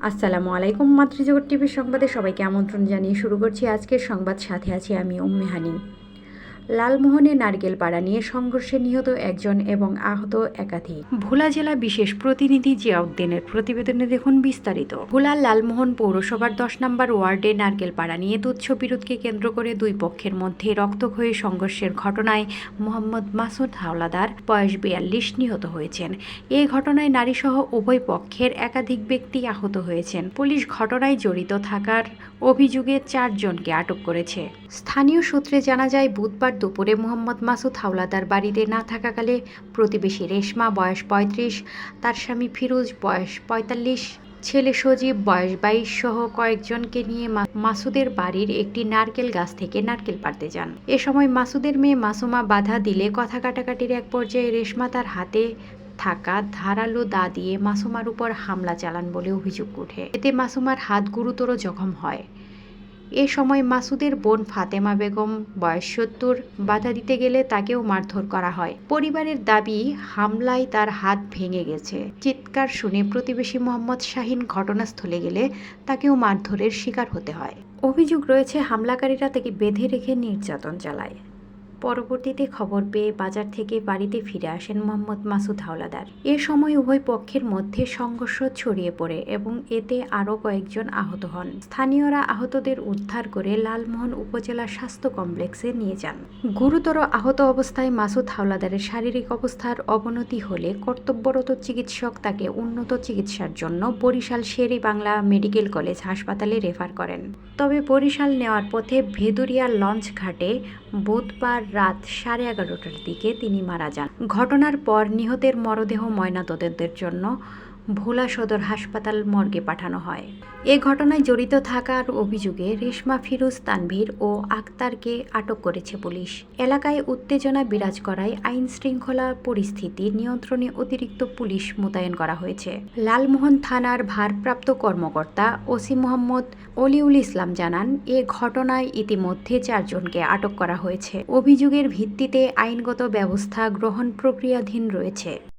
আসসালামু আলাইকুম। মাতৃজগৎ টিভির সংবাদে সবাইকে আমন্ত্রণ জানিয়ে শুরু করছি আজকের সংবাদ। সাথে আছি আমি উম্মে হানি। লালমোহনে নারকেলপাড়া নিয়ে সংঘর্ষে নিহত একজন এবং আহত একাধিক। ভোলা জেলা বিশেষ প্রতিনিধি জিয়াউদ্দিনের প্রতিবেদনে দেখুন বিস্তারিত। ভোলা লালমোহন পৌরসভার 10 নম্বর ওয়ার্ডে নারকেলপাড়া নিয়ে তুচ্ছ বিরোধকে কেন্দ্র করে দুই পক্ষের মধ্যে রক্তক্ষয়ী সংঘর্ষের ঘটনায় মোহাম্মদ মাসুদ হাওলাদার বয়স 42 নিহত হয়েছেন। এই ঘটনায় নারীসহ উভয় পক্ষের একাধিক ব্যক্তি আহত হয়েছেন। পুলিশ ঘটনায় জড়িত থাকার অভিযোগে 4 জনকে আটক করেছে। স্থানীয় সূত্রে জানা যায়, বুধবার দুপুরে মোহাম্মদ মাসুদ হাওলাদার বাড়িতে না থাকাকালে প্রতিবেশী রেশমা বয়স 35, তার স্বামী ফিরোজ বয়স 45, ছেলে সজীব বয়স 22 সহ কয়েকজনকে নিয়ে মাসুদের বাড়ির একটি নারকেল গাছ থেকে নারকেল পাড়তে যান। এ সময় মাসুদের মেয়ে মাসুমা বাধা দিলে কথা কাটাকাটির এক পর্যায়ে রেশমা তার হাতে থাকা ধারালো দা দিয়ে মাসুমার উপর হামলা চালান বলে অভিযোগ ওঠে। এতে মাসুমার হাত গুরুতর জখম হয়। এ সময় মাসুদের বোন ফাতেমা বেগম বয়স 70 বাধা দিতে গেলে তাকেও মারধর করা হয়। পরিবারের দাবি, হামলায় তার হাত ভেঙে গেছে। চিৎকার শুনে প্রতিবেশী মোহাম্মদ শাহিন ঘটনাস্থলে গেলে তাকেও মারধরের শিকার হতে হয়। অভিযোগ রয়েছে, হামলাকারীরা তাকে বেঁধে রেখে নির্যাতন চালায়। পরবর্তীতে খবর পেয়ে বাজার থেকে বাড়িতে ফিরে আসেন মোহাম্মদ মাসুদ হাওলাদার। এ সময় উভয় পক্ষের মধ্যে সংঘর্ষ ছড়িয়ে পড়ে এবং এতে আরও কয়েকজন আহত হন। স্থানীয়রা আহতদের উদ্ধার করে লালমোহন উপজেলা স্বাস্থ্য কমপ্লেক্সে নিয়ে যান। গুরুতর আহত অবস্থায় মাসুদ হাওলাদারের শারীরিক অবস্থার অবনতি হলে কর্তব্যরত চিকিৎসক তাকে উন্নত চিকিৎসার জন্য বরিশাল শেরে বাংলা মেডিকেল কলেজ হাসপাতালে রেফার করেন। তবে বরিশাল নেওয়ার পথে ভেদুরিয়া লঞ্চ ঘাটে বুধবার রাত 11:30টার দিকে তিনি মারা যান। ঘটনার পর নিহতের মরদেহ ময়নাতদন্তের জন্য ভোলা সদর হাসপাতাল মর্গে পাঠানো হয়। এ ঘটনায় জড়িত থাকার অভিযোগে রেশমা, ফিরোজ, তানভীর ও আক্তারকে আটক করেছে পুলিশ। এলাকায় উত্তেজনা বিরাজ করায় আইন শৃঙ্খলা পরিস্থিতি নিয়ন্ত্রণে অতিরিক্ত পুলিশ মোতায়েন করা হয়েছে। লালমোহন থানার ভারপ্রাপ্ত কর্মকর্তা ওসি মোহাম্মদ অলিউল ইসলাম জানান, এ ঘটনায় ইতিমধ্যে 4 জনকে আটক করা হয়েছে। অভিযোগের ভিত্তিতে আইনগত ব্যবস্থা গ্রহণ প্রক্রিয়াধীন রয়েছে।